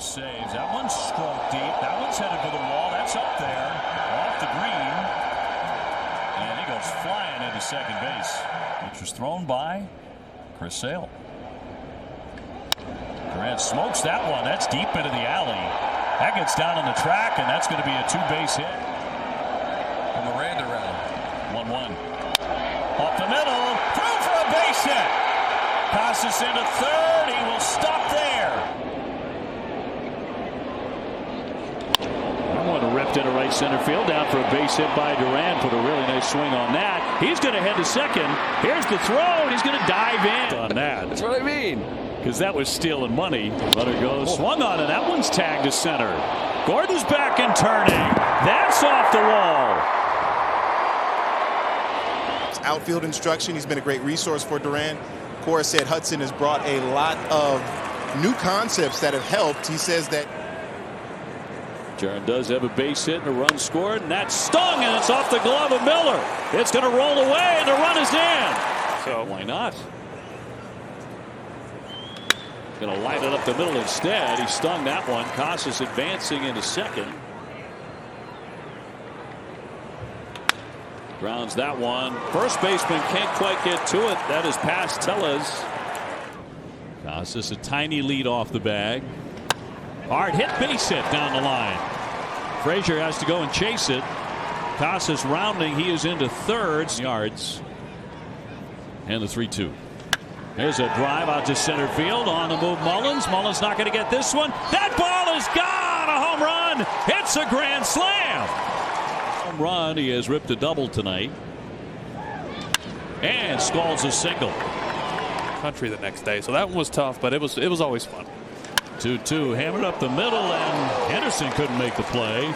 saves. That one's stroked deep. That one's headed for the wall. That's up there, off the green. And he goes flying into second base. Which was thrown by Chris Sale. Durant smokes that one. That's deep into the alley. That gets down on the track, and that's going to be a two-base hit. From the Miranda round. 1-1. Off the middle. Through for a base hit. Passes into third. He will stop there. That one ripped into right center field. Down for a base hit by Durant. Put a really nice swing on that. He's going to head to second. Here's the throw, and he's going to dive in on that. That's what I mean. Because that was stealing money. Runner goes, swung on, and that one's tagged to center. Gordon's back and turning. That's off the wall. Outfield instruction. He's been a great resource for Durant. Cora said Hudson has brought a lot of new concepts that have helped. He says that Jaron does have a base hit and a run scored, and that's stung, and it's off the glove of Miller. It's going to roll away, and the run is in. So why not? Going to light it up the middle instead. He stung that one. Casas advancing into second. Grounds that one. First baseman can't quite get to it. That is past Tellez. Casas a tiny lead off the bag. Hard hit base hit down the line. Frazier has to go and chase it. Casas rounding. He is into third. Yards. And the 3-2. There's a drive out to center field. On the move, Mullins. Mullins not going to get this one. That ball is gone. A home run. It's a grand slam. Home run. He has ripped a double tonight. And scalds a single. Country the next day, so that one was tough, but it was always fun. 2-2 hammered up the middle, and Henderson couldn't make the play.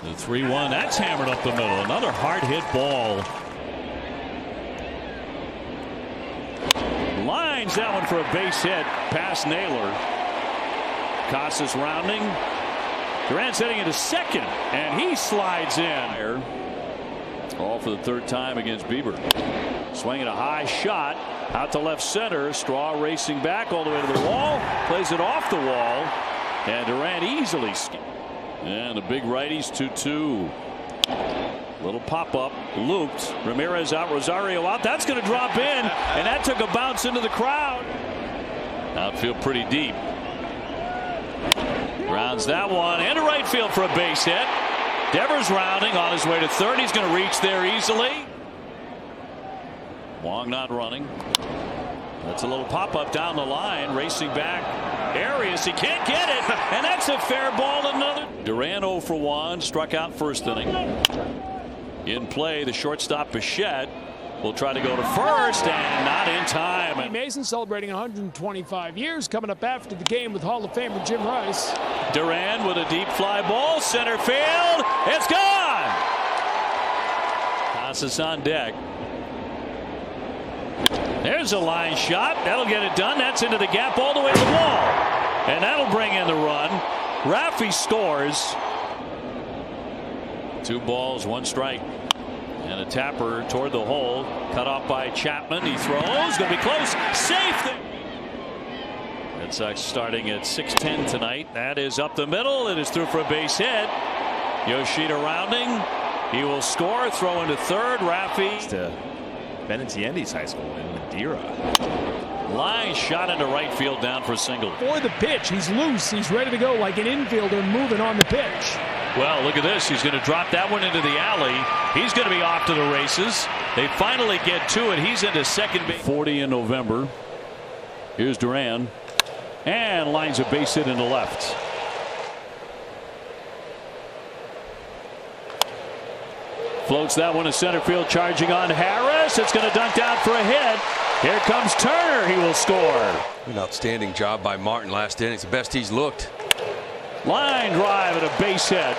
The 3-1, that's hammered up the middle. Another hard hit ball. Lines that one for a base hit past Naylor. Casas rounding. Durant's heading into second, and he slides in. All for the third time against Bieber. Swinging a high shot out to left center. Straw racing back all the way to the wall. Plays it off the wall, and Durant easily. And the big righties 2-2. Little pop-up, looped. Ramirez out, Rosario out. That's going to drop in, and that took a bounce into the crowd. Outfield pretty deep. Grounds that one into right field for a base hit. Devers rounding on his way to third. He's going to reach there easily. Wong not running. That's a little pop-up down the line. Racing back. Arias, he can't get it, and that's a fair ball. Another. Durant 0 for 1, struck out first inning. In play, the shortstop Bichette will try to go to first, and not in time. Mason celebrating 125 years, coming up after the game with Hall of Famer Jim Rice. Durant with a deep fly ball, center field. It's gone. Casas on deck. There's a line shot. That'll get it done. That's into the gap all the way to the wall. And that'll bring in the run. Raffy scores. 2 balls, 1 strike. And a tapper toward the hole. Cut off by Chapman. He throws. Going to be close. Safe. Red Sox starting at 6:10 tonight. That is up the middle. It is through for a base hit. Yoshida rounding. He will score. Throw into third. Raffy. To Benintiendi's high school in Madeira. Line shot into right field, down for a single. For the pitch, he's loose. He's ready to go like an infielder moving on the pitch. Well, look at this. He's going to drop that one into the alley. He's going to be off to the races. They finally get to it. He's into second base. 40 in November. Here's Duran. And lines a base hit into left. Floats that one to center field, charging on Harris. It's going to dunk down for a hit. Here comes Turner. He will score. An outstanding job by Martin last inning. It's the best he's looked. Line drive and a base hit.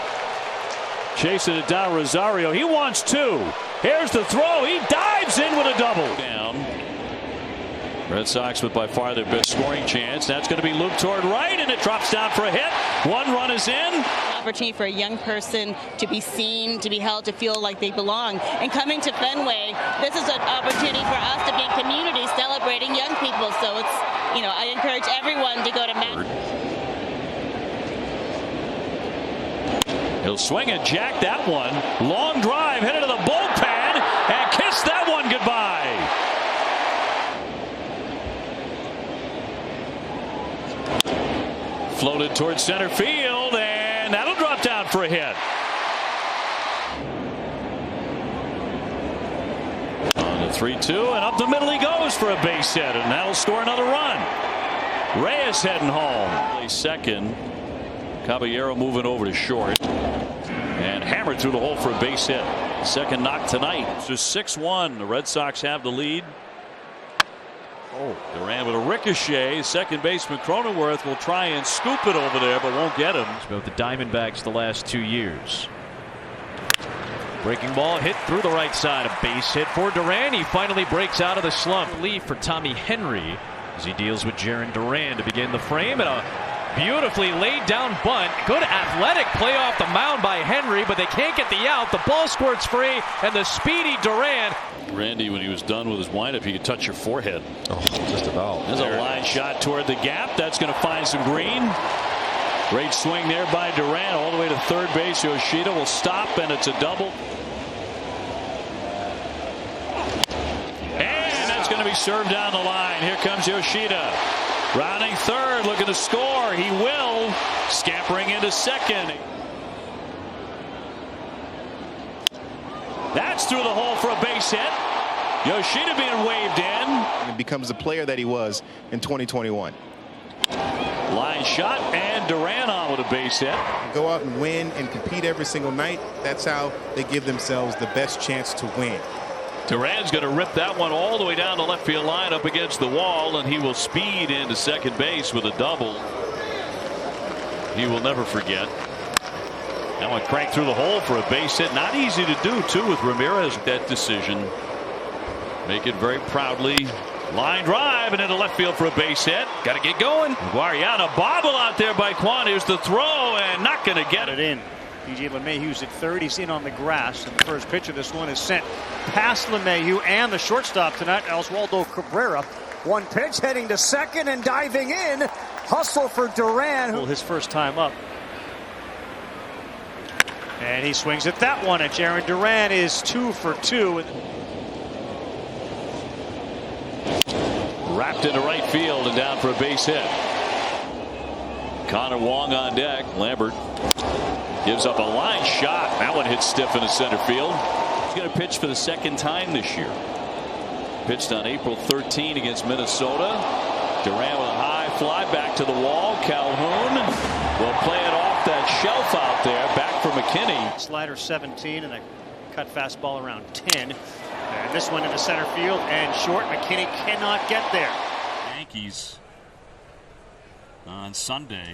Chasing it down Rosario. He wants 2. Here's the throw. He dives in with a double. Down. Red Sox with by far their best scoring chance. That's going to be looped toward right, and it drops down for a hit. 1 run is in. Opportunity for a young person to be seen, to be held, to feel like they belong. And coming to Fenway, this is an opportunity for us to be in community celebrating young people. So it's, I encourage He'll swing and jack that one. Long drive headed to the bullpen and kiss that one goodbye. Floated towards center field, and that'll drop down for a hit. On the 3-2, and up the middle he goes for a base hit, and that'll score another run. Reyes heading home. Play second. Caballero moving over to short. And hammered through the hole for a base hit. Second knock tonight. It's just 6-1. The Red Sox have the lead. Oh, Duran with a ricochet. Second baseman Cronenworth will try and scoop it over there, but won't get him. Both the Diamondbacks the last 2 years. Breaking ball hit through the right side. A base hit for Duran. He finally breaks out of the slump. Relief for Tommy Henry as he deals with Jarren Duran to begin the frame. And a beautifully laid down bunt. Good athletic play off the mound by Henry, but they can't get the out. The ball squirts free, and the speedy Duran. Randy, when he was done with his windup, he could touch your forehead. Oh, just about. There's a line shot toward the gap. That's going to find some green. Great swing there by Duran all the way to third base. Yoshida will stop, and it's a double. And that's going to be served down the line. Here comes Yoshida. Rounding third, looking to score. He will. Scampering into second. That's through the hole for a base hit. Yoshida being waved in. And becomes the player that he was in 2021. Line shot, and Duran on with a base hit. Go out and win and compete every single night. That's how they give themselves the best chance to win. Duran's going to rip that one all the way down the left field line up against the wall, and he will speed into second base with a double. He will never forget. That one cranked through the hole for a base hit. Not easy to do, too, with Ramirez. That decision. Make it very proudly. Line drive and into left field for a base hit. Got to get going. Guariana bobble out there by Quan. Here's the throw, and not going to get it in. DJ LeMahieu's at third. He's in on the grass. And the first pitch of this one is sent past LeMahieu and the shortstop tonight, Oswaldo Cabrera. One pitch heading to second and diving in. Hustle for Duran. His first time up. And he swings at that one. And Jarren Duran is 2 for 2. Wrapped into right field and down for a base hit. Connor Wong on deck. Lambert gives up a line shot. That one hits stiff into center field. He's going to pitch for the second time this year. Pitched on April 13 against Minnesota. Duran with a high fly back to the wall. Calhoun will play it off that shelf out there. Back for McKinney. Slider 17 and a cut fastball around 10. And this one into center field and short. McKinney cannot get there. Yankees on Sunday.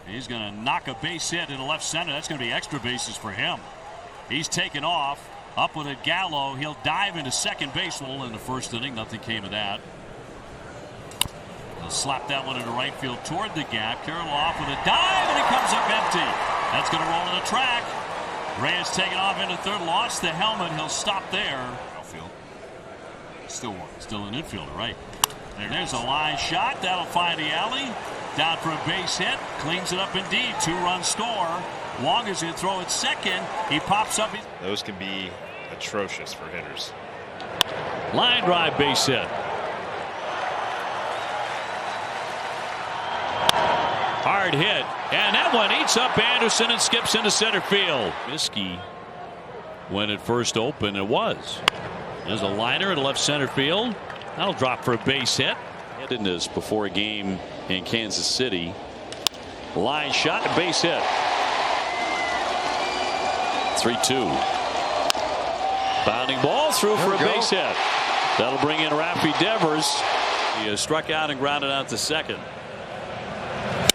He's going to knock a base hit into left center. That's going to be extra bases for him. He's taken off. Up with it, Gallo. He'll dive into second base. Well, in the first inning, nothing came of that. He'll slap that one into right field toward the gap. Kirilloff with a dive, and it comes up empty. That's going to roll to the track. Reyes taking off into third. Lost the helmet. He'll stop there. Outfield. Still an infielder, right? There's a line shot. That'll find the alley. Down for a base hit. Cleans it up indeed. 2-run score. Wong is going to throw it second. He pops up. Those can be atrocious for hitters. Line drive base hit. Hard hit. And that one eats up Anderson and skips into center field. Miskey, when it first opened, it was. There's a liner in left center field. That'll drop for a base hit. In this before a game in Kansas City. Line shot and base hit. 3-2. Bounding ball through for a base hit. That'll bring in Rafi Devers. He has struck out and grounded out to second.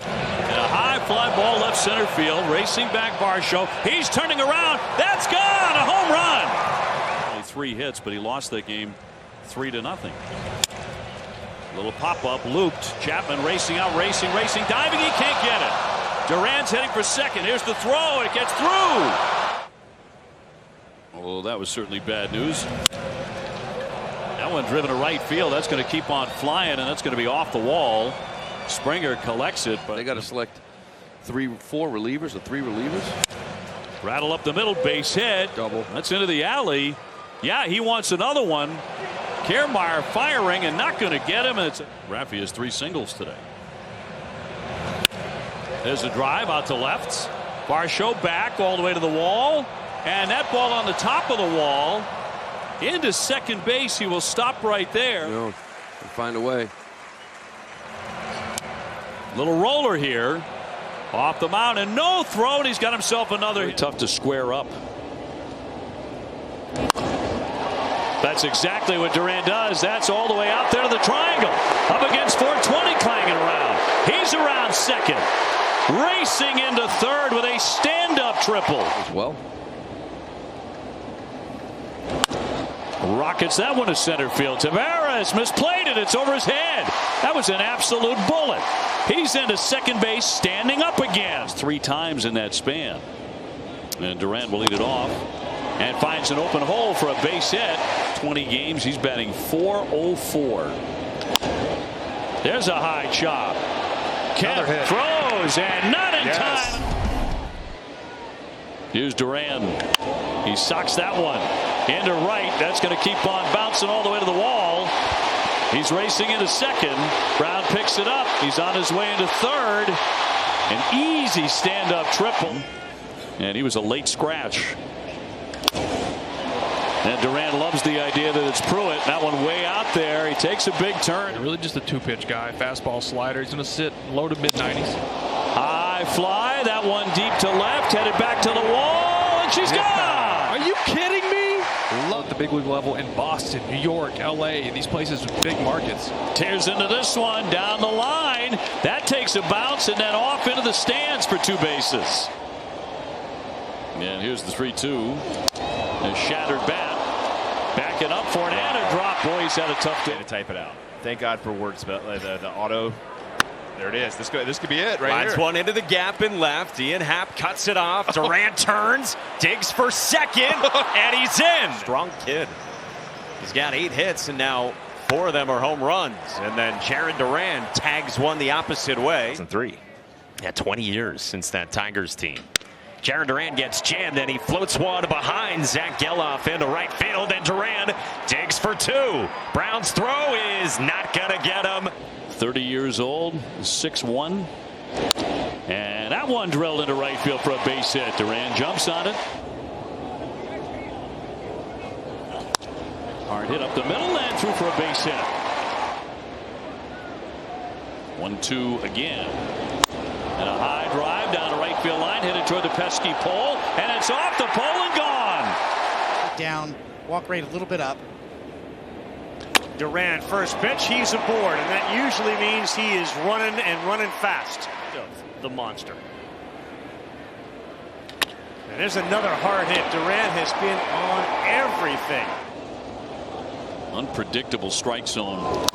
And a high fly ball left center field. Racing back Varsho. He's turning around. That's gone. A home run. Only 3 hits, but he lost that game 3-0. Little pop-up, looped. Chapman racing out, racing, diving. He can't get it. Duran's heading for second. Here's the throw. It gets through. Oh, that was certainly bad news. That one driven to right field. That's going to keep on flying, and that's going to be off the wall. Springer collects it, but they got to select 4 relievers or 3 relievers. Rattle up the middle, base hit. Double. That's into the alley. Yeah, he wants another one. Kiermaier firing and not going to get him. It's Raffy has 3 singles today. There's a drive out to left. Varsho back all the way to the wall. And that ball on the top of the wall into second base. He will stop right there. No, find a way. Little roller here. Off the mound and no throw, and he's got himself another. Very tough to square up. That's exactly what Duran does. That's all the way out there to the triangle. Up against 420, clanging around. He's around second. Racing into third with a stand-up triple. As well. Rockets that one to center field. Tavares misplayed it. It's over his head. That was an absolute bullet. He's into second base, standing up again. 3 times in that span. And Durant will lead it off and finds an open hole for a base hit. 20 games, he's batting .404. There's a high chop. Kemp throws and not in time. Here's Duran. He socks that one into right. That's going to keep on bouncing all the way to the wall. He's racing into second. Brown picks it up. He's on his way into third. An easy stand-up triple. And he was a late scratch. And Duran loves the idea that it's Pruitt. That one way out there. He takes a big turn. Really just a 2-pitch guy. Fastball, slider. He's going to sit low to mid-90s. High fly. That one deep to left. Headed back to the wall. And she's gone. Are you kidding me? At the big league level in Boston, New York, LA, these places with big markets. Tears into this one down the line. That takes a bounce and then off into the stands for 2 bases. And here's the 3-2. A shattered bat. Backing up for it and a drop. Boy, he's had a tough day to type it out. Thank God for words, but the auto. There it is. This could be it right Lines here. One into the gap and left. Ian Happ cuts it off. Durant turns, digs for second, and he's in. Strong kid. He's got 8 hits, and now 4 of them are home runs. And then Jaron Duran tags one the opposite way. 3. Yeah, 20 years since that Tigers team. Jaron Duran gets jammed, and he floats one behind Zach Geloff into right field, and Duran digs for 2. Brown's throw is not going to get him. 30 years old, 6'1". And that one drilled into right field for a base hit. Duran jumps on it. Hard hit up the middle and through for a base hit. 1-2 again. And a high drive down the right field line, headed toward the pesky pole, and it's off the pole and gone. Down, walk rate a little bit up. Duran, first pitch, he's aboard, and that usually means he is running and running fast. The monster. And there's another hard hit. Duran has been on everything. Unpredictable strike zone.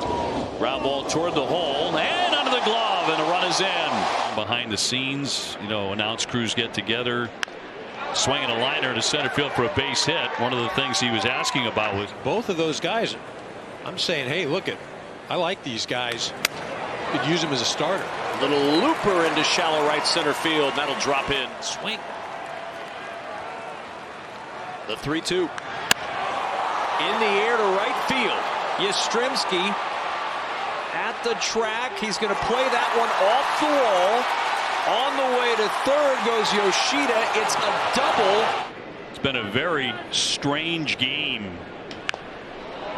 Ground ball toward the hole and under the glove, and a run is in. Behind the scenes, announce crews get together, swinging a liner to center field for a base hit. One of the things he was asking about was both of those guys. I'm saying, hey, look I like these guys. Could use them as a starter. Little looper into shallow right center field. That'll drop in. Swing. The 3-2. In the air to right field. Yastrzemski at the track. He's going to play that one off the wall. On the way to third goes Yoshida. It's a double. It's been a very strange game.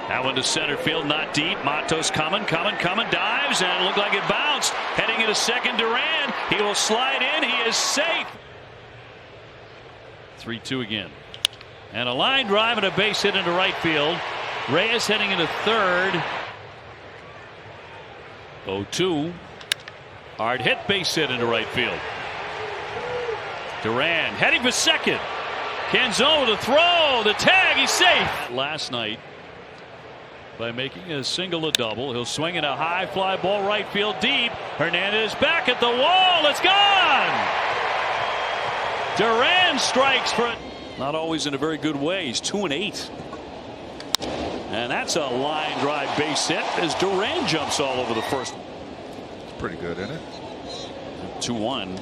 That one to center field, not deep. Matos coming, dives, and it looked like it bounced. Heading into second, Duran. He will slide in. He is safe. 3-2 again. And a line drive and a base hit into right field. Reyes heading into third. 0-2. Hard hit, base hit into right field. Duran heading for second. Canzone to throw. The tag, he's safe. Last night, by making a single a double, he'll swing in a high fly ball right field deep. Hernandez back at the wall. It's gone. Duran strikes for it. Not always in a very good way. He's 2-8. And that's a line drive base hit as Duran jumps all over the first. It's pretty good, isn't it? 2-1.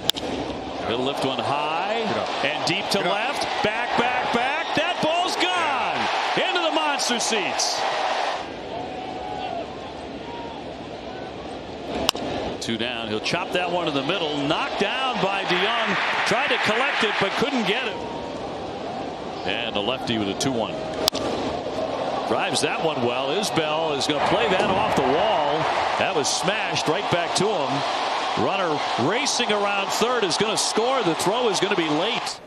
He'll lift one high. and deep to left. Back. That ball's gone into the monster seats. 2 down. He'll chop that one in the middle. Knocked down by DeYoung. Tried to collect it, but couldn't get it. And a lefty with a 2-1. Drives that one well. Isbell is going to play that off the wall. That was smashed right back to him. Runner racing around third is going to score. The throw is going to be late.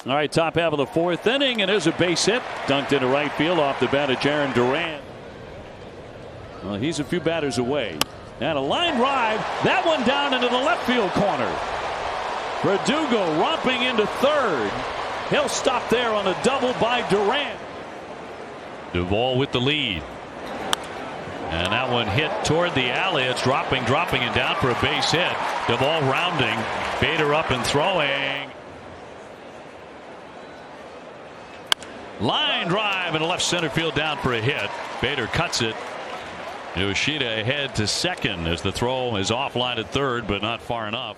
All right, top half of the 4th inning, and there's a base hit. Dunked into right field off the bat of Jarren Duran. Well, he's a few batters away. And a line drive. That one down into the left field corner. Verdugo romping into third. He'll stop there on a double by Duran. Duvall with the lead. And that one hit toward the alley. It's dropping and down for a base hit. Duvall rounding. Bader up and throwing. Line drive in the left center field down for a hit. Bader cuts it. Yoshida ahead to second as the throw is offline at third, but not far enough.